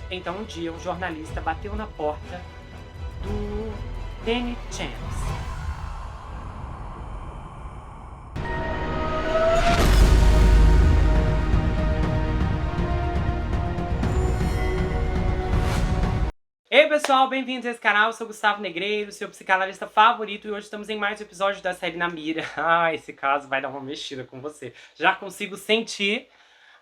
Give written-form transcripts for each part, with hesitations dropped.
Então um dia um jornalista bateu na porta do Danny Chance. Ei pessoal, bem-vindos a esse canal, eu sou Gustavo Negreiro, seu psicanalista favorito, e hoje estamos em mais um episódio da série Na Mira. Esse caso vai dar uma mexida com você. Já consigo sentir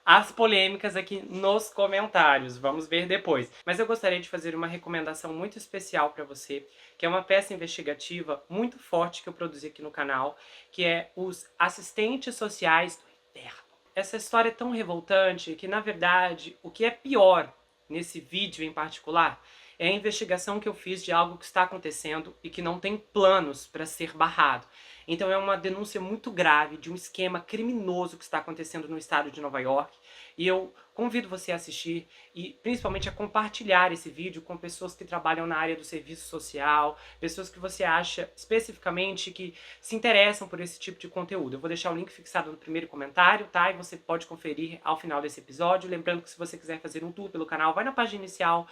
as polêmicas aqui nos comentários, vamos ver depois. Mas eu gostaria de fazer uma recomendação muito especial para você, que é uma peça investigativa muito forte que eu produzi aqui no canal, que é Os Assistentes Sociais do Inferno. Essa história é tão revoltante que, na verdade, o que é pior nesse vídeo em particular é a investigação que eu fiz de algo que está acontecendo e que não tem planos para ser barrado. Então é uma denúncia muito grave de um esquema criminoso que está acontecendo no estado de Nova York. E eu convido você a assistir e principalmente a compartilhar esse vídeo com pessoas que trabalham na área do serviço social, pessoas que você acha especificamente que se interessam por esse tipo de conteúdo. Eu vou deixar o link fixado no primeiro comentário, tá? E você pode conferir ao final desse episódio. Lembrando que se você quiser fazer um tour pelo canal, vai na página inicial,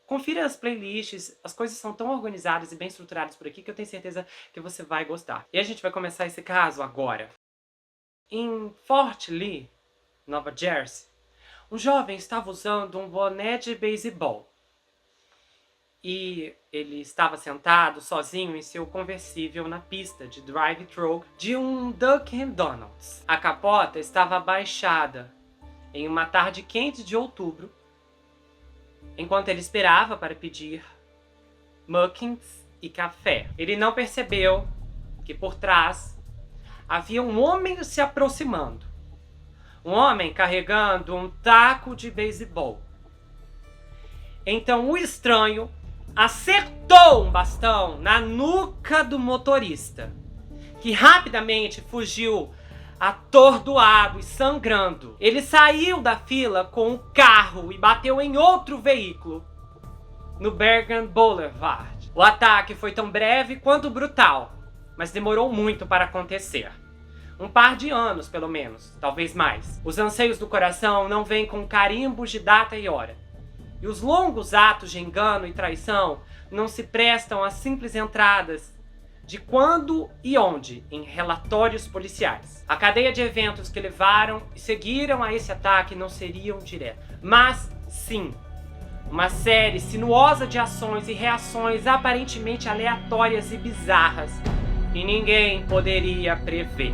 confira as playlists, as coisas são tão organizadas e bem estruturadas por aqui que eu tenho certeza que você vai gostar. E a gente vai começar esse caso agora. Em Fort Lee, Nova Jersey, um jovem estava usando um boné de beisebol. E ele estava sentado sozinho em seu conversível na pista de drive-thru de um Dunkin' Donuts. A capota estava abaixada em uma tarde quente de outubro, enquanto ele esperava para pedir muffins e café. Ele não percebeu que por trás havia um homem se aproximando. Um homem carregando um taco de beisebol. Então o estranho acertou um bastão na nuca do motorista, que rapidamente fugiu atordoado e sangrando. Ele saiu da fila com o carro e bateu em outro veículo no Bergen Boulevard. O ataque foi tão breve quanto brutal, mas demorou muito para acontecer. Um par de anos, pelo menos, talvez mais. Os anseios do coração não vêm com carimbos de data e hora. E os longos atos de engano e traição não se prestam a simples entradas de quando e onde em relatórios policiais. A cadeia de eventos que levaram e seguiram a esse ataque não seriam diretos, mas sim uma série sinuosa de ações e reações aparentemente aleatórias e bizarras que ninguém poderia prever.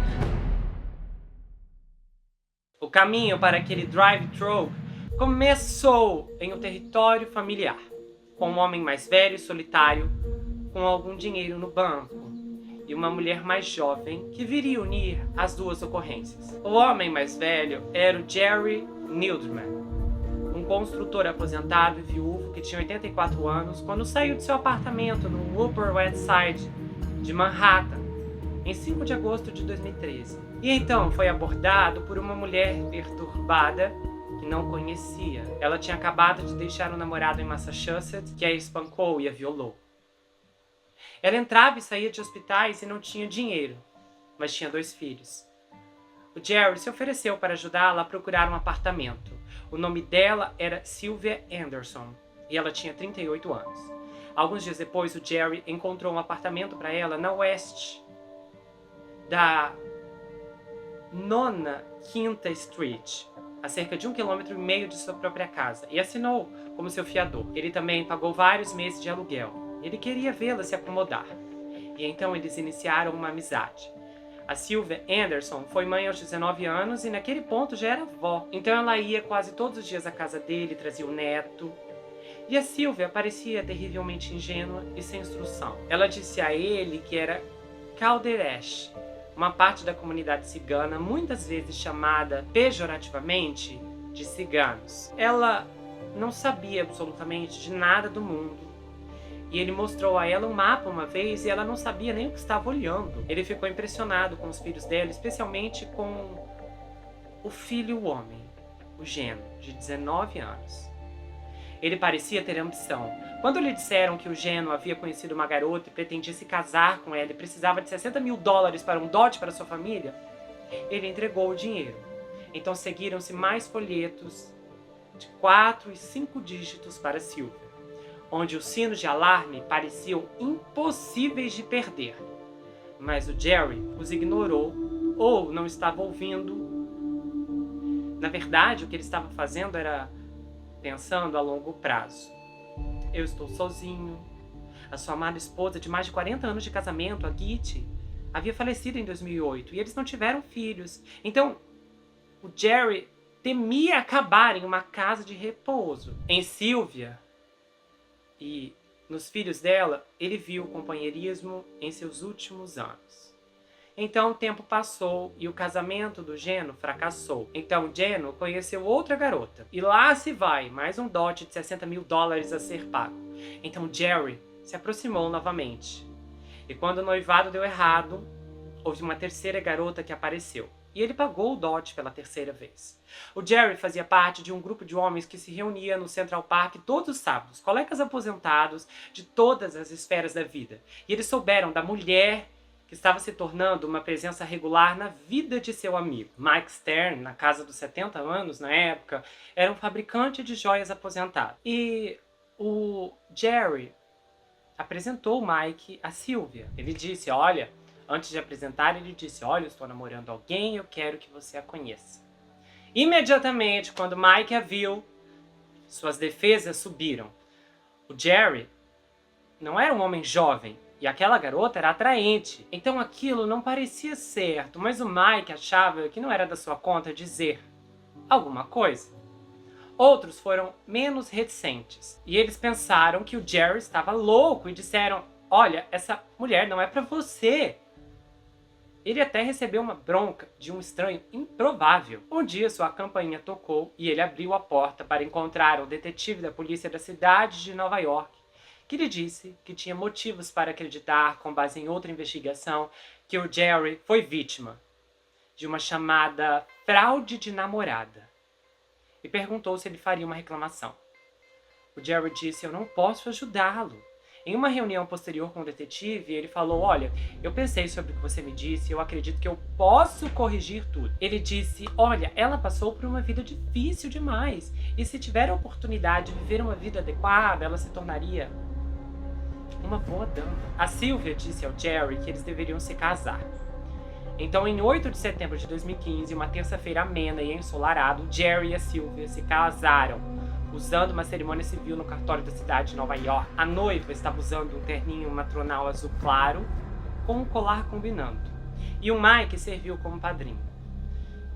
O caminho para aquele drive-thru começou em um território familiar, com um homem mais velho e solitário, com algum dinheiro no banco, e uma mulher mais jovem que viria unir as duas ocorrências. O homem mais velho era o Jerry Nildman, um construtor aposentado e viúvo que tinha 84 anos quando saiu de seu apartamento no Upper West Side de Manhattan, em 5 de agosto de 2013. E então foi abordado por uma mulher perturbada que não conhecia. Ela tinha acabado de deixar um namorado em Massachusetts que a espancou e a violou. Ela entrava e saía de hospitais e não tinha dinheiro, mas tinha 2 filhos. O Jerry se ofereceu para ajudá-la a procurar um apartamento. O nome dela era Sylvia Anderson e ela tinha 38 anos. Alguns dias depois, o Jerry encontrou um apartamento para ela na West da 9ª Street, a cerca de 1,5 km de sua própria casa, e assinou como seu fiador. Ele também pagou vários meses de aluguel. Ele queria vê-la se acomodar. E então eles iniciaram uma amizade. A Sylvia Anderson foi mãe aos 19 anos e naquele ponto já era avó. Então ela ia quase todos os dias à casa dele, trazia o neto. E a Sylvia parecia terrivelmente ingênua e sem instrução. Ela disse a ele que era Calderesh, uma parte da comunidade cigana, muitas vezes chamada pejorativamente de ciganos. Ela não sabia absolutamente de nada do mundo. E ele mostrou a ela um mapa uma vez e ela não sabia nem o que estava olhando. Ele ficou impressionado com os filhos dela, especialmente com o filho homem, o Geno, de 19 anos. Ele parecia ter ambição. Quando lhe disseram que o Geno havia conhecido uma garota e pretendia se casar com ela e precisava de $60 mil para um dote para sua família, ele entregou o dinheiro. Então seguiram-se mais folhetos de 4 e 5 dígitos para Sylvia, onde os sinos de alarme pareciam impossíveis de perder. Mas o Jerry os ignorou ou não estava ouvindo. Na verdade, o que ele estava fazendo era pensando a longo prazo. Eu estou sozinho. A sua amada esposa de mais de 40 anos de casamento, a Kitty, havia falecido em 2008 e eles não tiveram filhos. Então, o Jerry temia acabar em uma casa de repouso. Em Sylvia e nos filhos dela, ele viu o companheirismo em seus últimos anos. Então o tempo passou e o casamento do Geno fracassou. Então Geno conheceu outra garota. E lá se vai, mais um dote de $60 mil a ser pago. Então Jerry se aproximou novamente. E quando o noivado deu errado, houve uma terceira garota que apareceu. E ele pagou o dote pela terceira vez. O Jerry fazia parte de um grupo de homens que se reunia no Central Park todos os sábados, colegas aposentados de todas as esferas da vida. E eles souberam da mulher que estava se tornando uma presença regular na vida de seu amigo. Mike Stern, na casa dos 70 anos na época, era um fabricante de joias aposentado. E o Jerry apresentou o Mike a Sylvia. Ele disse, olha, antes de apresentar, ele disse, olha, eu estou namorando alguém, eu quero que você a conheça. Imediatamente, quando Mike a viu, suas defesas subiram. O Jerry não era um homem jovem, e aquela garota era atraente. Então aquilo não parecia certo, mas o Mike achava que não era da sua conta dizer alguma coisa. Outros foram menos reticentes, e eles pensaram que o Jerry estava louco e disseram, olha, essa mulher não é pra você. Ele até recebeu uma bronca de um estranho improvável. Um dia sua campainha tocou e ele abriu a porta para encontrar o detetive da polícia da cidade de Nova York, que lhe disse que tinha motivos para acreditar, com base em outra investigação, que o Jerry foi vítima de uma chamada fraude de namorada. E perguntou se ele faria uma reclamação. O Jerry disse, eu não posso ajudá-lo. Em uma reunião posterior com o detetive, ele falou, olha, eu pensei sobre o que você me disse, eu acredito que eu posso corrigir tudo. Ele disse, olha, ela passou por uma vida difícil demais, e se tiver a oportunidade de viver uma vida adequada, ela se tornaria uma boa dama. A Sylvia disse ao Jerry que eles deveriam se casar. Então, em 8 de setembro de 2015, uma terça-feira amena e ensolarado, Jerry e a Sylvia se casaram, usando uma cerimônia civil no cartório da cidade de Nova York. A noiva estava usando um terninho matronal azul claro, com um colar combinando. E o Mike serviu como padrinho.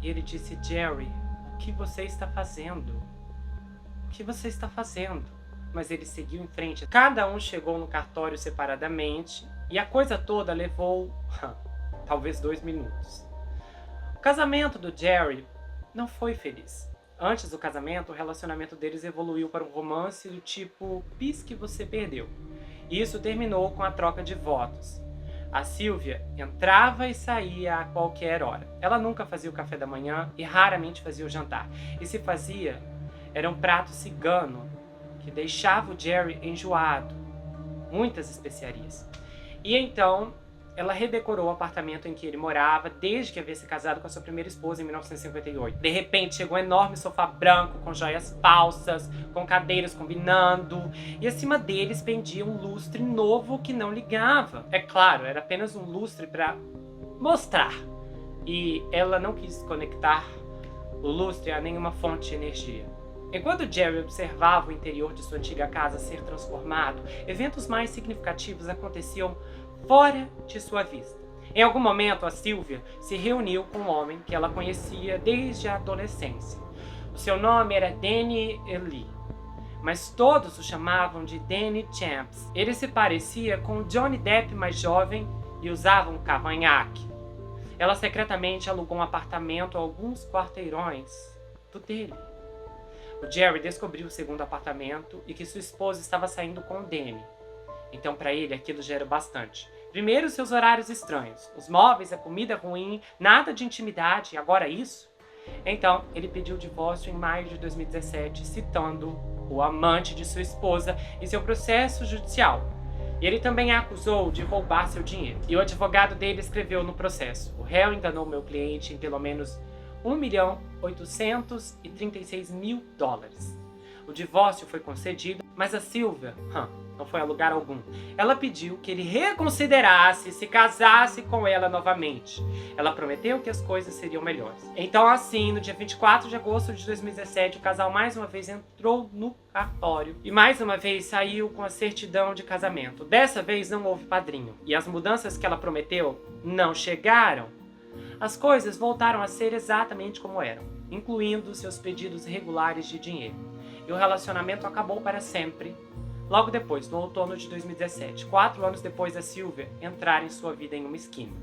E ele disse, Jerry, o que você está fazendo? O que você está fazendo? Mas ele seguiu em frente. Cada um chegou no cartório separadamente, e a coisa toda levou, talvez 2 minutos. O casamento do Jerry não foi feliz. Antes do casamento, o relacionamento deles evoluiu para um romance do tipo bis que você perdeu. E isso terminou com a troca de votos. A Sylvia entrava e saía a qualquer hora. Ela nunca fazia o café da manhã e raramente fazia o jantar. E se fazia, era um prato cigano que deixava o Jerry enjoado. Muitas especiarias. E então, ela redecorou o apartamento em que ele morava desde que havia se casado com a sua primeira esposa em 1958. De repente, chegou um enorme sofá branco com joias falsas, com cadeiras combinando, e acima deles pendia um lustre novo que não ligava. É claro, era apenas um lustre para mostrar. E ela não quis conectar o lustre a nenhuma fonte de energia. Enquanto Jerry observava o interior de sua antiga casa ser transformado, eventos mais significativos aconteciam fora de sua vista. Em algum momento, a Sylvia se reuniu com um homem que ela conhecia desde a adolescência. O seu nome era Danny Lee, mas todos o chamavam de Danny Champs. Ele se parecia com o Johnny Depp mais jovem e usava um cavanhaque. Ela secretamente alugou um apartamento a alguns quarteirões do dele. O Jerry descobriu o segundo apartamento e que sua esposa estava saindo com o Danny. Então, para ele, aquilo já era bastante. Primeiro, seus horários estranhos, os móveis, a comida ruim, nada de intimidade, e agora isso? Então, ele pediu o divórcio em maio de 2017, citando o amante de sua esposa em seu processo judicial. E ele também a acusou de roubar seu dinheiro. E o advogado dele escreveu no processo, o réu enganou meu cliente em pelo menos $1.836.000. O divórcio foi concedido, mas a Sylvia não foi a lugar algum. Ela pediu que ele reconsiderasse e se casasse com ela novamente. Ela prometeu que as coisas seriam melhores. Então, assim, no dia 24 de agosto de 2017, o casal mais uma vez entrou no cartório e mais uma vez saiu com a certidão de casamento. Dessa vez não houve padrinho e as mudanças que ela prometeu não chegaram. As coisas voltaram a ser exatamente como eram, incluindo seus pedidos regulares de dinheiro. E o relacionamento acabou para sempre, logo depois, no outono de 2017, 4 anos depois da Sylvia entrar em sua vida em uma esquina.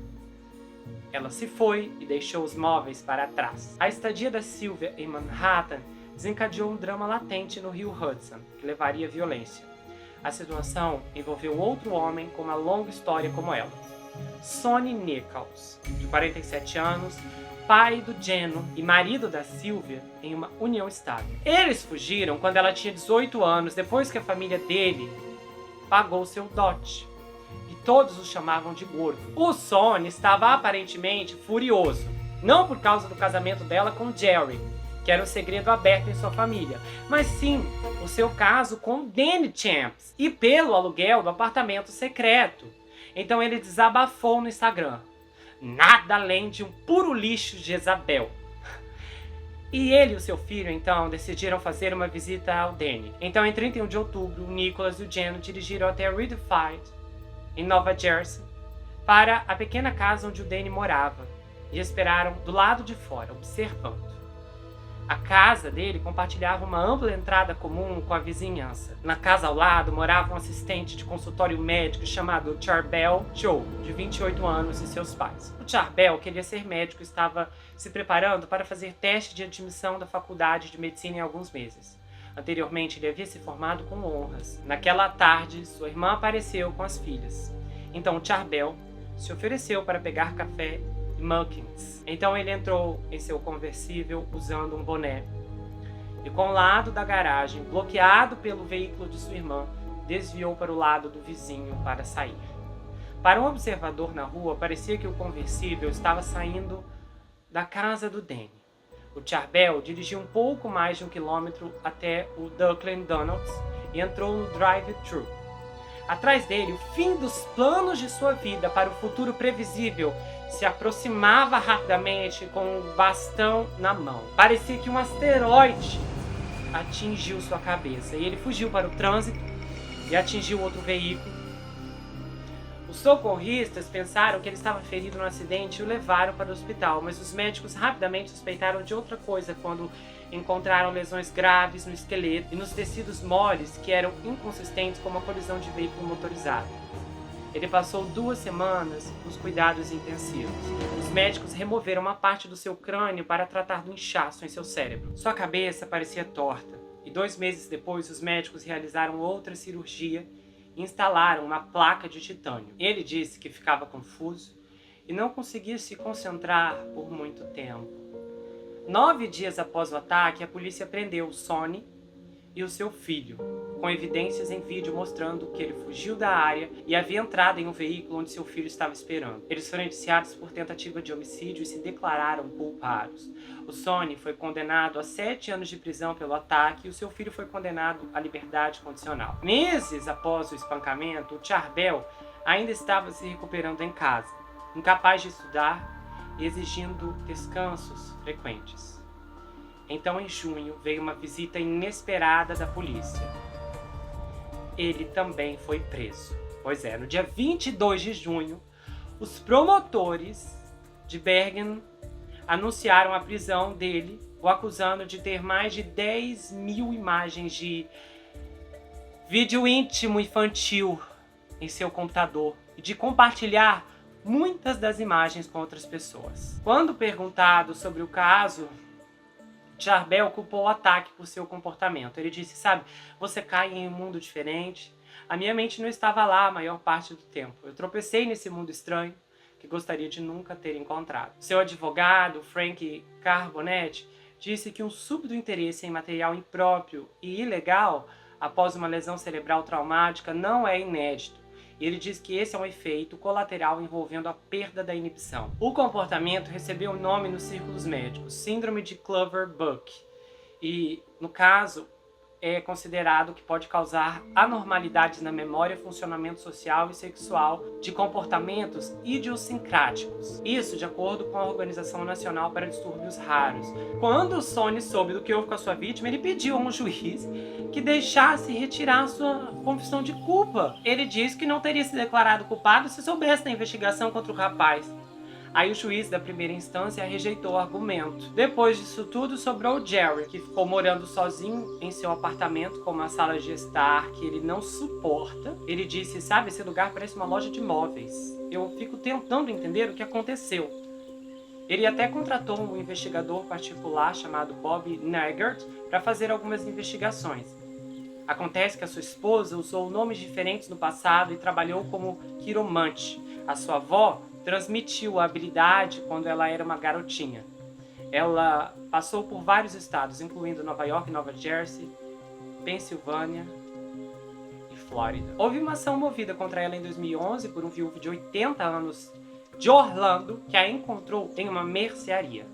Ela se foi e deixou os móveis para trás. A estadia da Sylvia em Manhattan desencadeou um drama latente no rio Hudson, que levaria à violência. A situação envolveu outro homem com uma longa história como ela. Sonny Nichols, de 47 anos, pai do Geno e marido da Sylvia em uma união estável. Eles fugiram quando ela tinha 18 anos, depois que a família dele pagou seu dote. E todos o chamavam de gordo. O Sonny estava aparentemente furioso, não por causa do casamento dela com Jerry, que era um segredo aberto em sua família, mas sim o seu caso com Danny Champs e pelo aluguel do apartamento secreto. Então ele desabafou no Instagram. Nada além de um puro lixo de Jezabel. E ele e o seu filho, então, decidiram fazer uma visita ao Danny. Então, em 31 de outubro, o Nicholas e o Geno dirigiram até Redfield, em Nova Jersey, para a pequena casa onde o Danny morava, e esperaram do lado de fora, observando. A casa dele compartilhava uma ampla entrada comum com a vizinhança. Na casa ao lado morava um assistente de consultório médico chamado Charbel Joe, de 28 anos, e seus pais. O Charbel queria ser médico e estava se preparando para fazer teste de admissão da faculdade de medicina em alguns meses. Anteriormente, ele havia se formado com honras. Naquela tarde, sua irmã apareceu com as filhas. Então, o Charbel se ofereceu para pegar café Muckins. Então ele entrou em seu conversível usando um boné e, com o lado da garagem bloqueado pelo veículo de sua irmã, desviou para o lado do vizinho para sair. Para um observador na rua, parecia que o conversível estava saindo da casa do Danny. O Charbel dirigiu um pouco mais de 1 quilômetro até o Dunkin' Donuts e entrou no drive-thru. Atrás dele, o fim dos planos de sua vida para o futuro previsível se aproximava rapidamente com um bastão na mão. Parecia que um asteroide atingiu sua cabeça e ele fugiu para o trânsito e atingiu outro veículo. Os socorristas pensaram que ele estava ferido no acidente e o levaram para o hospital, mas os médicos rapidamente suspeitaram de outra coisa quando encontraram lesões graves no esqueleto e nos tecidos moles que eram inconsistentes com uma colisão de veículo motorizado. Ele passou 2 semanas nos cuidados intensivos. Os médicos removeram uma parte do seu crânio para tratar do inchaço em seu cérebro. Sua cabeça parecia torta, e 2 meses depois os médicos realizaram outra cirurgia e instalaram uma placa de titânio. Ele disse que ficava confuso e não conseguia se concentrar por muito tempo. 9 dias após o ataque, a polícia prendeu o Sonny e o seu filho, com evidências em vídeo mostrando que ele fugiu da área e havia entrado em um veículo onde seu filho estava esperando. Eles foram indiciados por tentativa de homicídio e se declararam culpados. O Sonny foi condenado a 7 anos de prisão pelo ataque e o seu filho foi condenado à liberdade condicional. Meses após o espancamento, o Charbel ainda estava se recuperando em casa, incapaz de estudar e exigindo descansos frequentes. Então, em junho, veio uma visita inesperada da polícia. Ele também foi preso. Pois é, no dia 22 de junho, os promotores de Bergen anunciaram a prisão dele, o acusando de ter mais de 10 mil imagens de vídeo íntimo infantil em seu computador e de compartilhar muitas das imagens com outras pessoas. Quando perguntado sobre o caso, Charbel culpou o ataque por seu comportamento. Ele disse, sabe, você cai em um mundo diferente. A minha mente não estava lá a maior parte do tempo. Eu tropecei nesse mundo estranho que gostaria de nunca ter encontrado. Seu advogado, Frank Carbonetti, disse que um súbito interesse em material impróprio e ilegal após uma lesão cerebral traumática não é inédito. E ele diz que esse é um efeito colateral envolvendo a perda da inibição. O comportamento recebeu o nome nos círculos médicos, Síndrome de Clover-Buck. E, no caso, é considerado que pode causar anormalidades na memória, funcionamento social e sexual de comportamentos idiosincráticos. Isso de acordo com a Organização Nacional para Distúrbios Raros. Quando o Sonny soube do que houve com a sua vítima, ele pediu a um juiz que deixasse retirar sua confissão de culpa. Ele disse que não teria se declarado culpado se soubesse da investigação contra o rapaz. Aí o juiz da primeira instância rejeitou o argumento. Depois disso tudo, sobrou o Jerry, que ficou morando sozinho em seu apartamento com uma sala de estar que ele não suporta. Ele disse, sabe, esse lugar parece uma loja de móveis. Eu fico tentando entender o que aconteceu. Ele até contratou um investigador particular chamado Bob Nagert para fazer algumas investigações. Acontece que a sua esposa usou nomes diferentes no passado e trabalhou como quiromante. A sua avó transmitiu a habilidade quando ela era uma garotinha. Ela passou por vários estados, incluindo Nova York, Nova Jersey, Pensilvânia e Flórida. Houve uma ação movida contra ela em 2011 por um viúvo de 80 anos de Orlando que a encontrou em uma mercearia.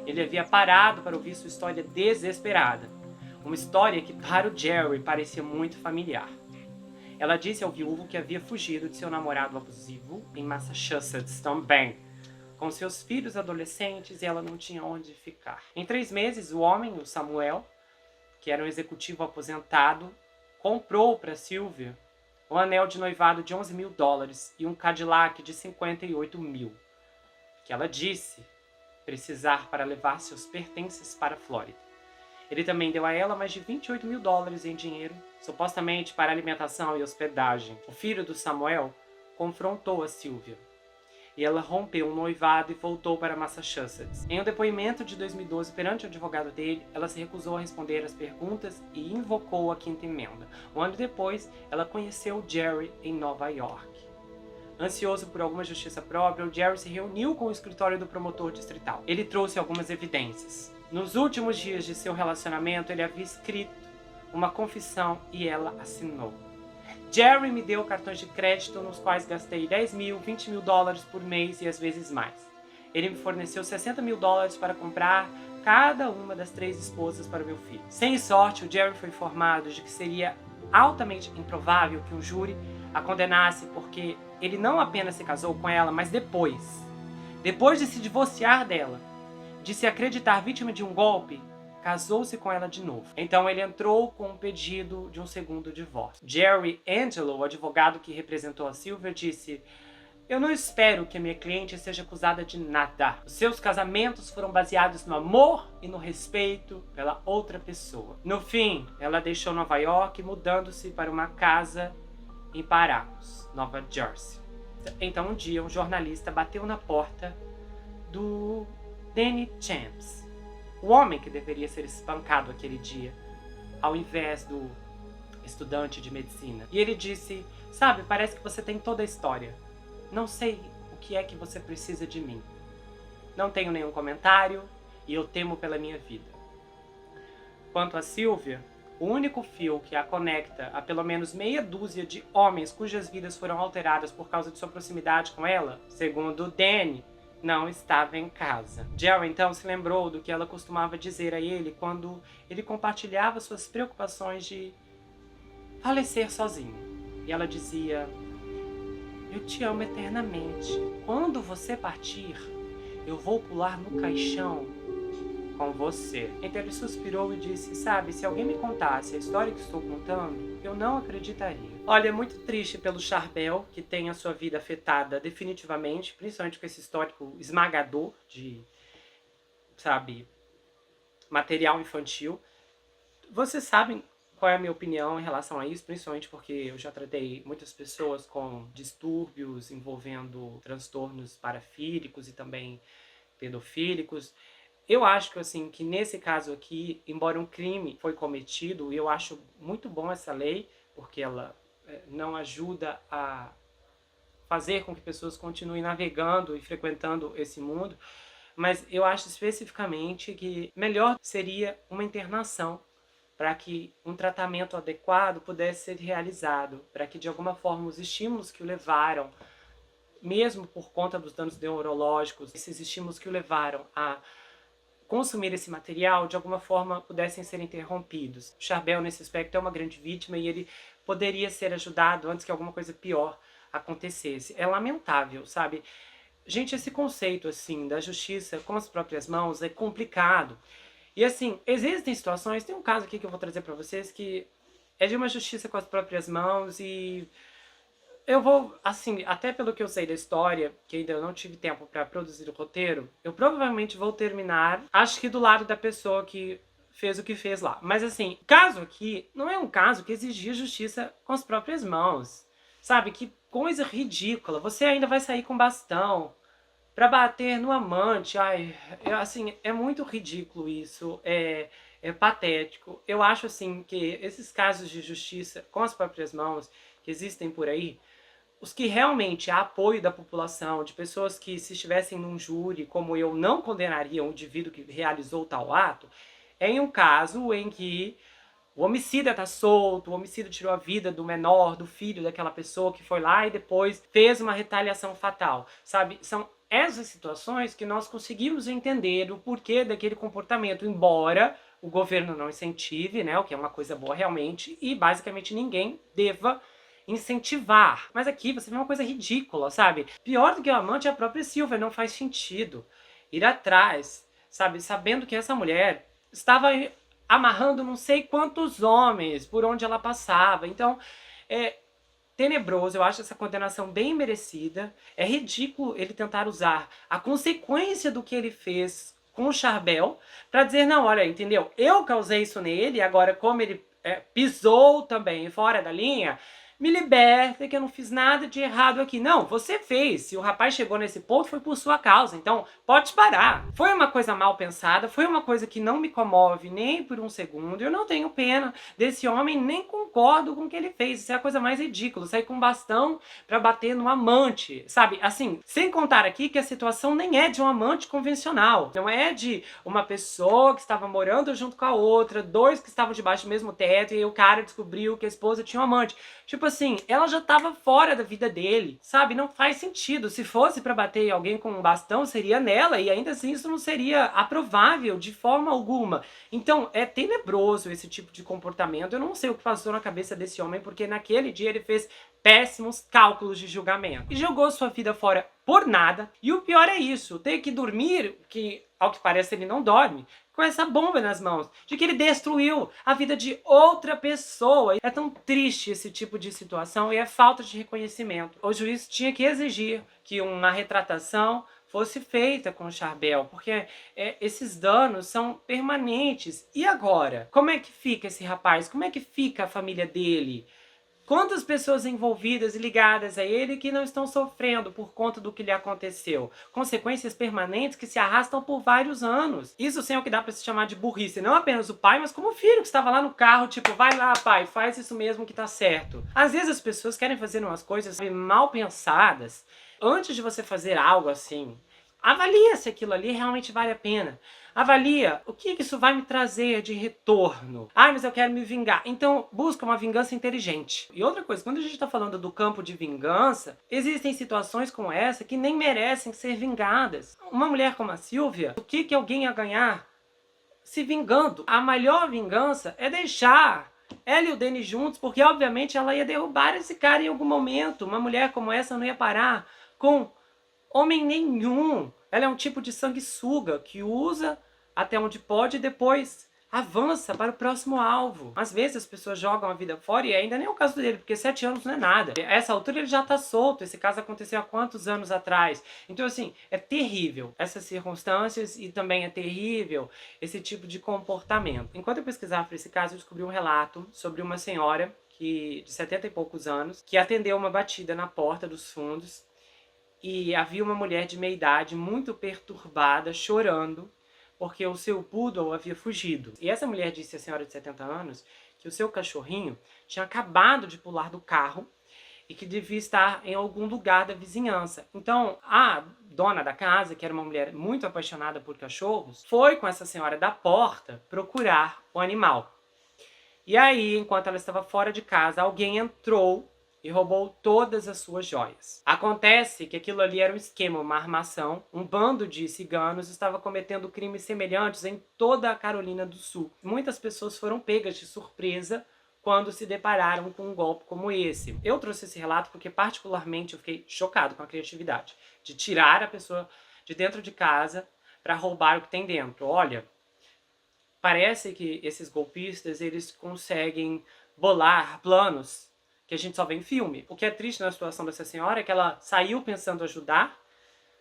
Ele havia parado para ouvir sua história desesperada. Uma história que para o Jerry parecia muito familiar. Ela disse ao viúvo que havia fugido de seu namorado abusivo em Massachusetts também, com seus filhos adolescentes, e ela não tinha onde ficar. Em 3 meses, o homem, o Samuel, que era um executivo aposentado, comprou para Sylvia um anel de noivado de $11 mil e um Cadillac de 58 mil, que ela disse precisar para levar seus pertences para a Flórida. Ele também deu a ela mais de $28 mil em dinheiro, supostamente para alimentação e hospedagem. O filho do Samuel confrontou a Sylvia, e ela rompeu o noivado e voltou para Massachusetts. Em um depoimento de 2012 perante o advogado dele, ela se recusou a responder às perguntas e invocou a quinta emenda. Um ano depois, ela conheceu Jerry em Nova York. Ansioso por alguma justiça própria, o Jerry se reuniu com o escritório do promotor distrital. Ele trouxe algumas evidências. Nos últimos dias de seu relacionamento, ele havia escrito uma confissão e ela assinou. Jerry me deu cartões de crédito nos quais gastei 10 mil, 20 mil dólares por mês e às vezes mais. Ele me forneceu 60 mil dólares para comprar cada uma das 3 esposas para meu filho. Sem sorte, o Jerry foi informado de que seria altamente improvável que um júri a condenasse porque ele não apenas se casou com ela, mas depois de se divorciar dela, de se acreditar vítima de um golpe, casou-se com ela de novo. Então ele entrou com um pedido de um segundo divórcio. Jerry Angelo, o advogado que representou a Sylvia, disse: eu não espero que a minha cliente seja acusada de nada. Os seus casamentos foram baseados no amor e no respeito pela outra pessoa. No fim, ela deixou Nova York, mudando-se para uma casa em Paramus, Nova Jersey. Então um dia um jornalista bateu na porta do Danny Champs, o homem que deveria ser espancado aquele dia, ao invés do estudante de medicina. E ele disse: sabe, parece que você tem toda a história. Não sei o que é que você precisa de mim. Não tenho nenhum comentário e eu temo pela minha vida. Quanto a Sylvia, o único fio que a conecta a pelo menos meia dúzia de homens cujas vidas foram alteradas por causa de sua proximidade com ela, segundo Danny, não estava em casa. Jerry então se lembrou do que ela costumava dizer a ele quando ele compartilhava suas preocupações de falecer sozinho. E ela dizia: eu te amo eternamente. Quando você partir, eu vou pular no caixão com você. Então ele suspirou e disse: sabe, se alguém me contasse a história que estou contando, eu não acreditaria. Olha, é muito triste pelo Charbel, que tem a sua vida afetada definitivamente, principalmente com esse histórico esmagador de, sabe, material infantil. Vocês sabem qual é a minha opinião em relação a isso, principalmente porque eu já tratei muitas pessoas com distúrbios envolvendo transtornos parafílicos e também pedofílicos. Eu acho que, assim, que nesse caso aqui, embora um crime foi cometido, eu acho muito bom essa lei, porque ela não ajuda a fazer com que pessoas continuem navegando e frequentando esse mundo, mas eu acho especificamente que melhor seria uma internação para que um tratamento adequado pudesse ser realizado, para que de alguma forma os estímulos que o levaram, mesmo por conta dos danos neurológicos, esses estímulos que o levaram a consumir esse material, de alguma forma pudessem ser interrompidos. O Charbel, nesse aspecto, é uma grande vítima e ele poderia ser ajudado antes que alguma coisa pior acontecesse. É lamentável, sabe? Gente, esse conceito, assim, da justiça com as próprias mãos é complicado. E, assim, existem situações, tem um caso aqui que eu vou trazer pra vocês que é de uma justiça com as próprias mãos e eu vou, assim, até pelo que eu sei da história, que ainda eu não tive tempo pra produzir o roteiro, eu provavelmente vou terminar, acho que do lado da pessoa que fez o que fez lá. Mas assim, o caso aqui não é um caso que exigia justiça com as próprias mãos. Sabe? Que coisa ridícula. Você ainda vai sair com bastão pra bater no amante. Ai, assim, é muito ridículo isso. É patético. Eu acho assim que esses casos de justiça com as próprias mãos que existem por aí, os que realmente há apoio da população, de pessoas que, se estivessem num júri, como eu, não condenariam o indivíduo que realizou tal ato, é em um caso em que o homicida tá solto, o homicida tirou a vida do menor, do filho daquela pessoa que foi lá e depois fez uma retaliação fatal, sabe? São essas situações que nós conseguimos entender o porquê daquele comportamento, embora o governo não incentive, né, o que é uma coisa boa realmente, e basicamente ninguém deva incentivar. Mas aqui você vê uma coisa ridícula, sabe? Pior do que o amante é a própria Silvia, não faz sentido ir atrás, sabe? Sabendo que essa mulher estava amarrando não sei quantos homens por onde ela passava. Então, é tenebroso, eu acho essa condenação bem merecida. É ridículo ele tentar usar a consequência do que ele fez com o Charbel para dizer, não, olha, entendeu? Eu causei isso nele, agora como ele pisou também fora da linha, me liberta que eu não fiz nada de errado aqui. Não, você fez. Se o rapaz chegou nesse ponto, foi por sua causa. Então, pode parar. Foi uma coisa mal pensada, foi uma coisa que não me comove nem por um segundo. Eu não tenho pena desse homem, nem concordo com o que ele fez. Isso é a coisa mais ridícula. Sair com um bastão pra bater no amante, sabe? Assim, sem contar aqui que a situação nem é de um amante convencional. Não é de uma pessoa que estava morando junto com a outra, dois que estavam debaixo do mesmo teto, e aí o cara descobriu que a esposa tinha um amante. Tipo assim, ela já tava fora da vida dele, sabe? Não faz sentido. Se fosse pra bater em alguém com um bastão, seria nela, e ainda assim isso não seria aprovável de forma alguma. Então, é tenebroso esse tipo de comportamento. Eu não sei o que passou na cabeça desse homem, porque naquele dia ele fez péssimos cálculos de julgamento. E jogou sua vida fora por nada. E o pior é isso, ter que dormir, que ao que parece ele não dorme, com essa bomba nas mãos, de que ele destruiu a vida de outra pessoa. É tão triste esse tipo de situação e é falta de reconhecimento. O juiz tinha que exigir que uma retratação fosse feita com o Charbel, porque esses danos são permanentes. E agora? Como é que fica esse rapaz? Como é que fica a família dele? Quantas pessoas envolvidas e ligadas a ele que não estão sofrendo por conta do que lhe aconteceu? Consequências permanentes que se arrastam por vários anos. Isso sem o que dá pra se chamar de burrice. Não apenas o pai, mas como o filho que estava lá no carro, tipo, vai lá pai, faz isso mesmo que tá certo. Às vezes as pessoas querem fazer umas coisas mal pensadas. Antes de você fazer algo assim, avalia se aquilo ali realmente vale a pena. Avalia o que isso vai me trazer de retorno. Ah, mas eu quero me vingar. Então, busca uma vingança inteligente. E outra coisa, quando a gente está falando do campo de vingança, existem situações como essa que nem merecem ser vingadas. Uma mulher como a Silvia, o que alguém ia ganhar se vingando? A maior vingança é deixar ela e o Denis juntos, porque obviamente ela ia derrubar esse cara em algum momento. Uma mulher como essa não ia parar com homem nenhum. Ela é um tipo de sanguessuga que usa até onde pode e depois avança para o próximo alvo. Às vezes as pessoas jogam a vida fora e ainda nem é o caso dele, porque 7 anos não é nada. A essa altura ele já tá solto, esse caso aconteceu há quantos anos atrás? Então assim, é terrível essas circunstâncias e também é terrível esse tipo de comportamento. Enquanto eu pesquisava por esse caso, eu descobri um relato sobre uma senhora de 70 e poucos anos, que atendeu uma batida na porta dos fundos e havia uma mulher de meia idade muito perturbada, chorando, porque o seu poodle havia fugido. E essa mulher disse à senhora de 70 anos que o seu cachorrinho tinha acabado de pular do carro e que devia estar em algum lugar da vizinhança. Então, a dona da casa, que era uma mulher muito apaixonada por cachorros, foi com essa senhora da porta procurar o animal. E aí, enquanto ela estava fora de casa, alguém entrou e roubou todas as suas joias. Acontece que aquilo ali era um esquema, uma armação. Um bando de ciganos estava cometendo crimes semelhantes em toda a Carolina do Sul. Muitas pessoas foram pegas de surpresa quando se depararam com um golpe como esse. Eu trouxe esse relato porque particularmente eu fiquei chocado com a criatividade de tirar a pessoa de dentro de casa para roubar o que tem dentro. Olha, parece que esses golpistas, eles conseguem bolar planos que a gente só vê em filme. O que é triste na situação dessa senhora é que ela saiu pensando ajudar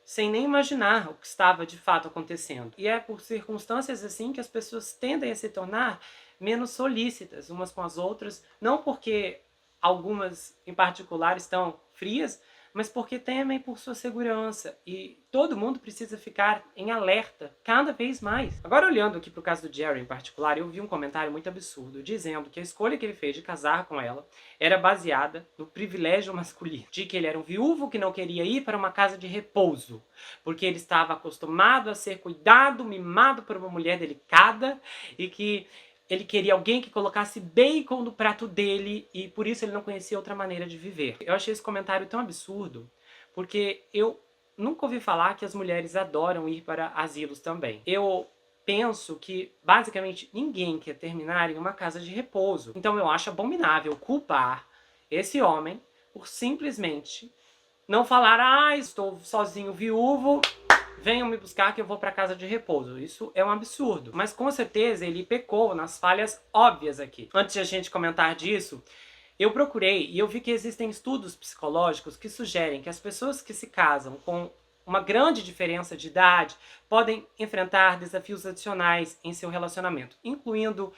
sem nem imaginar o que estava de fato acontecendo. E é por circunstâncias assim que as pessoas tendem a se tornar menos solícitas umas com as outras, não porque algumas em particular estão frias, mas porque temem por sua segurança, e todo mundo precisa ficar em alerta cada vez mais. Agora, olhando aqui para o caso do Jerry em particular, eu vi um comentário muito absurdo dizendo que a escolha que ele fez de casar com ela era baseada no privilégio masculino, de que ele era um viúvo que não queria ir para uma casa de repouso, porque ele estava acostumado a ser cuidado, mimado por uma mulher delicada, e que ele queria alguém que colocasse bacon no prato dele e por isso ele não conhecia outra maneira de viver. Eu achei esse comentário tão absurdo, porque eu nunca ouvi falar que as mulheres adoram ir para asilos também. Eu penso que basicamente ninguém quer terminar em uma casa de repouso. Então eu acho abominável culpar esse homem por simplesmente não falar: ah, estou sozinho, viúvo, venham me buscar que eu vou para casa de repouso. Isso é um absurdo. Mas com certeza ele pecou nas falhas óbvias aqui. Antes de a gente comentar disso, eu procurei e eu vi que existem estudos psicológicos que sugerem que as pessoas que se casam com uma grande diferença de idade podem enfrentar desafios adicionais em seu relacionamento, incluindo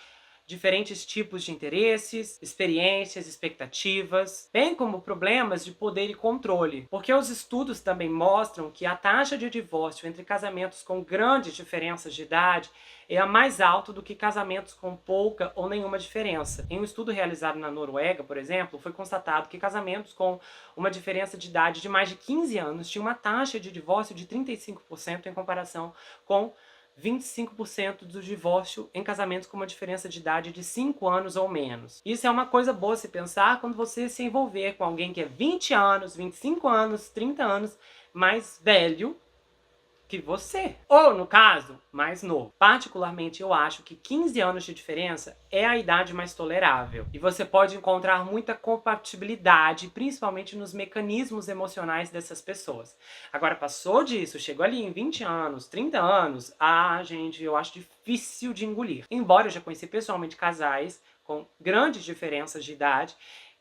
diferentes tipos de interesses, experiências, expectativas, bem como problemas de poder e controle. Porque os estudos também mostram que a taxa de divórcio entre casamentos com grandes diferenças de idade é a mais alta do que casamentos com pouca ou nenhuma diferença. Em um estudo realizado na Noruega, por exemplo, foi constatado que casamentos com uma diferença de idade de mais de 15 anos tinham uma taxa de divórcio de 35% em comparação com 25% do divórcio em casamentos com uma diferença de idade de 5 anos ou menos. Isso é uma coisa boa se pensar quando você se envolver com alguém que é 20 anos, 25 anos, 30 anos mais velho que você. Ou, no caso, mais novo. Particularmente, eu acho que 15 anos de diferença é a idade mais tolerável. E você pode encontrar muita compatibilidade, principalmente nos mecanismos emocionais dessas pessoas. Agora, passou disso, chegou ali em 20 anos, 30 anos, gente, eu acho difícil de engolir. Embora eu já conheci pessoalmente casais com grandes diferenças de idade,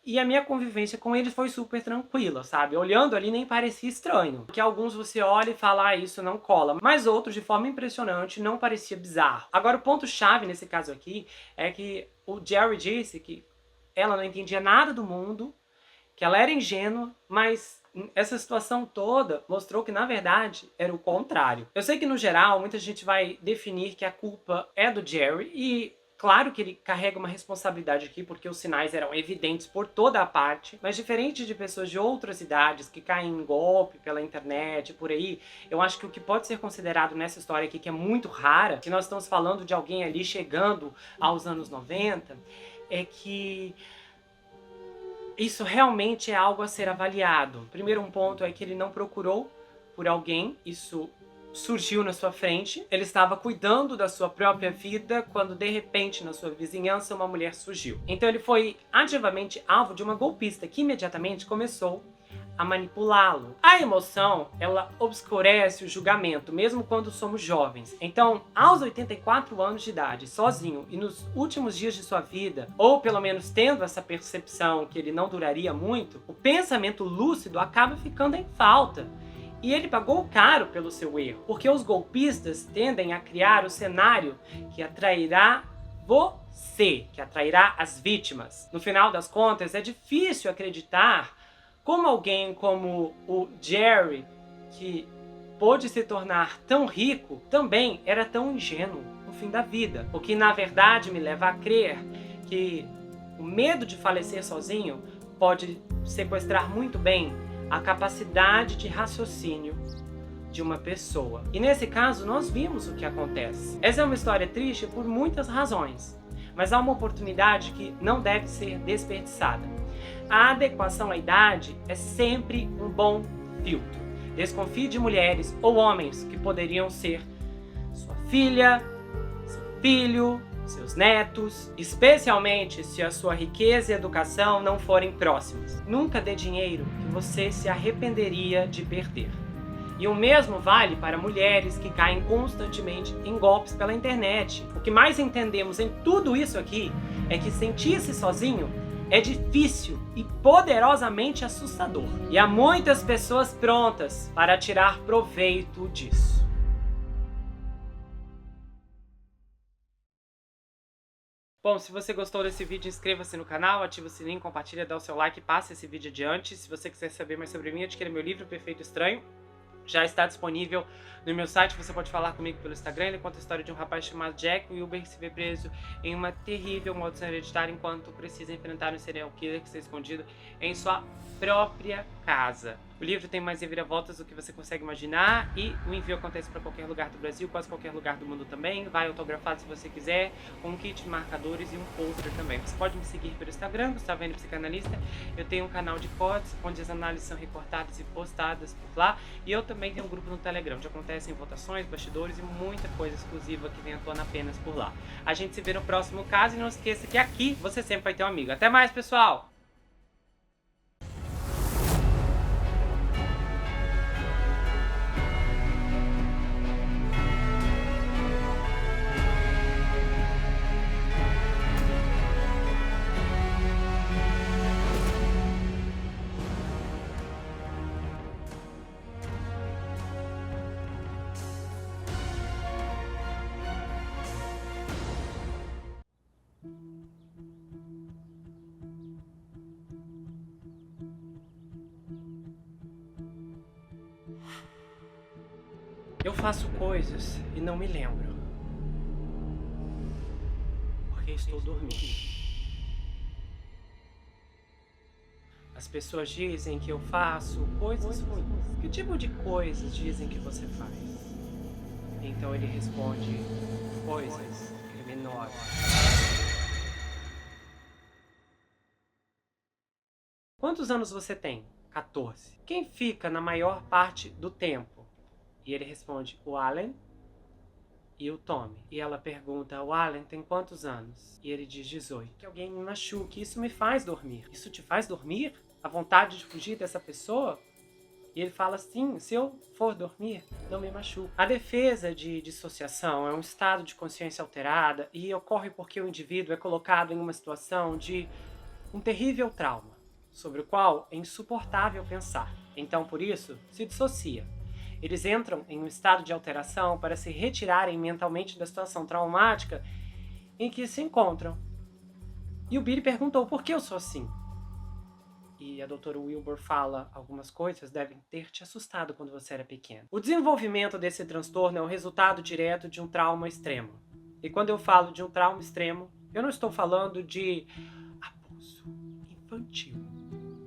e a minha convivência com eles foi super tranquila, sabe? Olhando ali nem parecia estranho. Porque alguns você olha e fala: ah, isso não cola. Mas outros, de forma impressionante, não parecia bizarro. Agora, o ponto-chave nesse caso aqui é que o Jerry disse que ela não entendia nada do mundo, que ela era ingênua, mas essa situação toda mostrou que, na verdade, era o contrário. Eu sei que, no geral, muita gente vai definir que a culpa é do Jerry e claro que ele carrega uma responsabilidade aqui, porque os sinais eram evidentes por toda a parte, mas diferente de pessoas de outras idades que caem em golpe pela internet, por aí, eu acho que o que pode ser considerado nessa história aqui, que é muito rara, que nós estamos falando de alguém ali chegando aos anos 90, é que isso realmente é algo a ser avaliado. Primeiro, um ponto é que ele não procurou por alguém, isso surgiu na sua frente, ele estava cuidando da sua própria vida quando de repente na sua vizinhança uma mulher surgiu. Então ele foi ativamente alvo de uma golpista que imediatamente começou a manipulá-lo. A emoção, ela obscurece o julgamento, mesmo quando somos jovens. Então, aos 84 anos de idade, sozinho e nos últimos dias de sua vida, ou pelo menos tendo essa percepção que ele não duraria muito, o pensamento lúcido acaba ficando em falta. E ele pagou caro pelo seu erro, porque os golpistas tendem a criar o cenário que atrairá você, que atrairá as vítimas. No final das contas, é difícil acreditar como alguém como o Jerry, que pôde se tornar tão rico, também era tão ingênuo no fim da vida. O que na verdade me leva a crer que o medo de falecer sozinho pode sequestrar muito bem a capacidade de raciocínio de uma pessoa. E nesse caso nós vimos o que acontece. Essa é uma história triste por muitas razões, mas há uma oportunidade que não deve ser desperdiçada. A adequação à idade é sempre um bom filtro. Desconfie de mulheres ou homens que poderiam ser sua filha, seu filho, seus netos, especialmente se a sua riqueza e educação não forem próximas. Nunca dê dinheiro que você se arrependeria de perder. E o mesmo vale para mulheres que caem constantemente em golpes pela internet. O que mais entendemos em tudo isso aqui é que sentir-se sozinho é difícil e poderosamente assustador. E há muitas pessoas prontas para tirar proveito disso. Bom, se você gostou desse vídeo, inscreva-se no canal, ative o sininho, compartilha, dá o seu like e passe esse vídeo adiante. Se você quiser saber mais sobre mim, adquira meu livro Perfeito Estranho. Já está disponível no meu site, você pode falar comigo pelo Instagram. Ele conta a história de um rapaz chamado Jack Wilber que se vê preso em uma terrível maldição hereditária enquanto precisa enfrentar um serial killer que está escondido em sua própria casa. O livro tem mais reviravoltas do que você consegue imaginar e o envio acontece para qualquer lugar do Brasil, quase qualquer lugar do mundo também. Vai autografado se você quiser, com um kit de marcadores e um pôster também. Você pode me seguir pelo Instagram, Gustavo N Psicanalista. Eu tenho um canal de cortes, onde as análises são recortadas e postadas por lá. E eu também tenho um grupo no Telegram, onde acontecem votações, bastidores e muita coisa exclusiva que vem à tona apenas por lá. A gente se vê no próximo caso e não esqueça que aqui você sempre vai ter um amigo. Até mais, pessoal! Eu faço coisas e não me lembro, porque estou dormindo. As pessoas dizem que eu faço coisas ruins. Que tipo de coisas dizem que você faz? Então ele responde, coisas criminosas. Quantos anos você tem? 14. Quem fica na maior parte do tempo? E ele responde, o Allen e o Tommy. E ela pergunta, o Allen tem quantos anos? E ele diz 18. Que alguém me machuque, isso me faz dormir. Isso te faz dormir? A vontade de fugir dessa pessoa? E ele fala assim, se eu for dormir, não me machuque. A defesa de dissociação é um estado de consciência alterada e ocorre porque o indivíduo é colocado em uma situação de um terrível trauma, sobre o qual é insuportável pensar. Então, por isso, se dissocia. Eles entram em um estado de alteração para se retirarem mentalmente da situação traumática em que se encontram. E o Billy perguntou, por que eu sou assim? E a doutora Wilbur fala, algumas coisas devem ter te assustado quando você era pequeno. O desenvolvimento desse transtorno é o resultado direto de um trauma extremo. E quando eu falo de um trauma extremo, eu não estou falando de abuso infantil,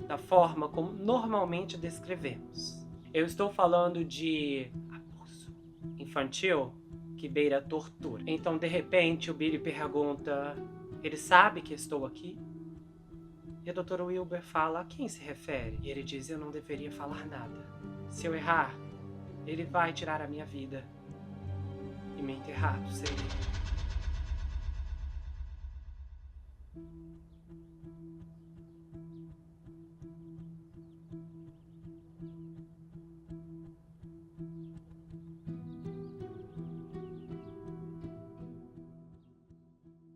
da forma como normalmente descrevemos. Eu estou falando de abuso infantil que beira tortura. Então, de repente, o Billy pergunta, ele sabe que estou aqui? E a doutora Wilbur fala, a quem se refere? E ele diz, eu não deveria falar nada. Se eu errar, ele vai tirar a minha vida e me enterrar do segredo.